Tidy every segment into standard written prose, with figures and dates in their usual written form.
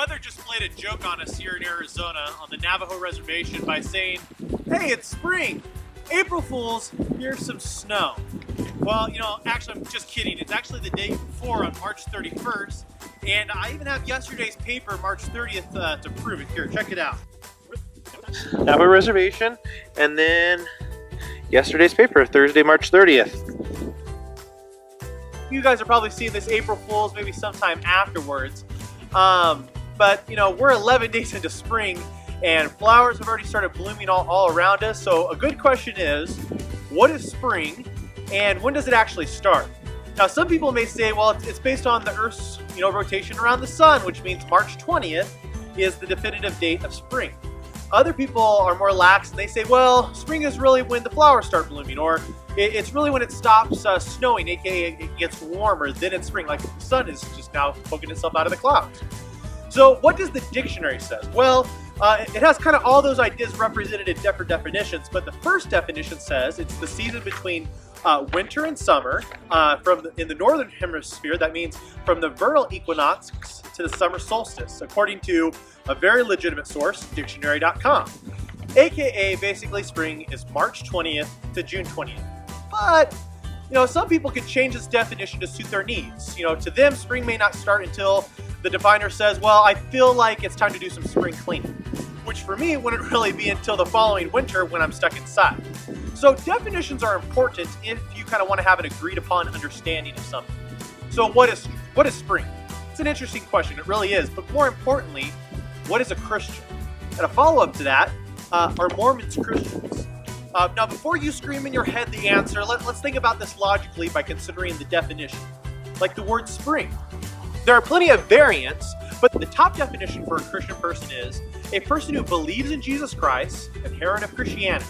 weather just played a joke on us here in Arizona on the Navajo reservation by saying, hey, it's spring. April Fools, here's some snow. Well, actually, I'm just kidding. It's actually the day before on March 31st, and I even have yesterday's paper, March 30th, to prove it. Here, check it out. Navajo reservation, and then yesterday's paper, Thursday, March 30th. You guys are probably seeing this April Fools maybe sometime afterwards. But we're 11 days into spring and flowers have already started blooming all around us. So a good question is, what is spring and when does it actually start? Now, some people may say, well, it's based on the Earth's rotation around the sun, which means March 20th is the definitive date of spring. Other people are more lax and they say, well, spring is really when the flowers start blooming, or it's really when it stops snowing, aka it gets warmer, then it's spring, like the sun is just now poking itself out of the clouds. So what does the dictionary say? Well, it has kind of all those ideas represented in different definitions, but the first definition says it's the season between winter and summer. In the northern hemisphere, that means from the vernal equinox to the summer solstice, according to a very legitimate source, dictionary.com. AKA, basically, spring is March 20th to June 20th. But, some people can change this definition to suit their needs. To them, spring may not start until the diviner says, well, I feel like it's time to do some spring cleaning, which for me wouldn't really be until the following winter when I'm stuck inside. So definitions are important if you kind of want to have an agreed upon understanding of something. So what is spring? It's an interesting question, it really is, but more importantly, what is a Christian? And a follow-up to that, are Mormons Christians? Now before you scream in your head the answer, let's think about this logically by considering the definition. Like the word spring. There are plenty of variants, but the top definition for a Christian person is a person who believes in Jesus Christ, adherent of Christianity.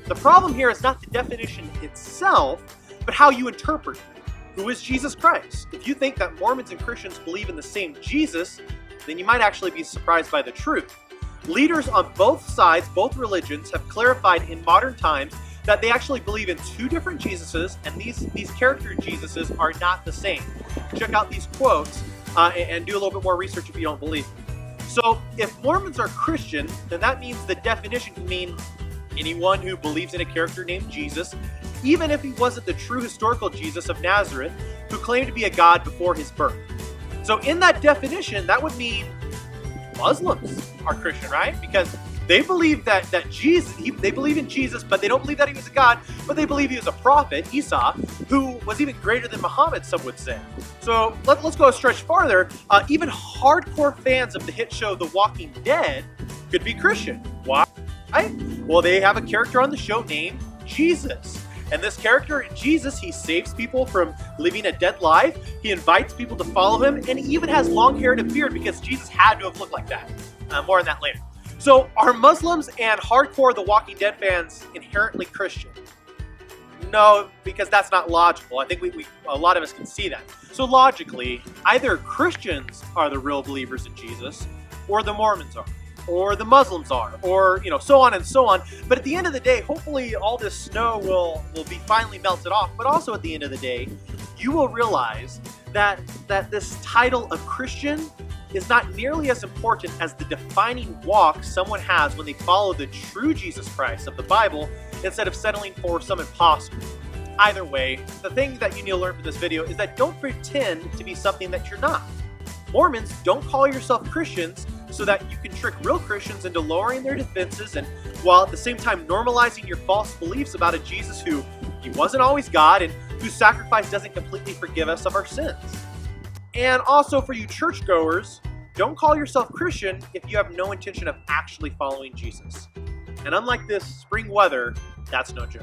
The problem here is not the definition itself, but how you interpret it. Who is Jesus Christ? If you think that Mormons and Christians believe in the same Jesus, then you might actually be surprised by the truth. Leaders on both sides, both religions, have clarified in modern times that they actually believe in two different Jesuses, and these character Jesuses are not the same. Check out these quotes and do a little bit more research if you don't believe me. So if Mormons are Christian, then that means the definition can mean anyone who believes in a character named Jesus, even if he wasn't the true historical Jesus of Nazareth, who claimed to be a god before his birth. So in that definition, that would mean Muslims are Christian, right? Because they believe that Jesus, they believe in Jesus, but they don't believe that he was a god, but they believe he was a prophet, Isa, who was even greater than Muhammad, some would say. So let's go a stretch farther. Even hardcore fans of the hit show The Walking Dead could be Christian. Why? Well, they have a character on the show named Jesus. And this character, Jesus, he saves people from living a dead life. He invites people to follow him, and he even has long hair and a beard because Jesus had to have looked like that. More on that later. So are Muslims and hardcore The Walking Dead fans inherently Christian? No, because that's not logical. I think a lot of us can see that. So logically, either Christians are the real believers in Jesus, or the Mormons are, or the Muslims are, or so on and so on. But at the end of the day, hopefully all this snow will be finally melted off. But also at the end of the day, you will realize that this title of Christian is not nearly as important as the defining walk someone has when they follow the true Jesus Christ of the Bible instead of settling for some imposter. Either way, the thing that you need to learn from this video is that don't pretend to be something that you're not. Mormons don't call yourself Christians so that you can trick real Christians into lowering their defenses, and while at the same time normalizing your false beliefs about a Jesus who he wasn't always God and whose sacrifice doesn't completely forgive us of our sins. And also for you churchgoers, don't call yourself Christian if you have no intention of actually following Jesus. And unlike this spring weather, that's no joke.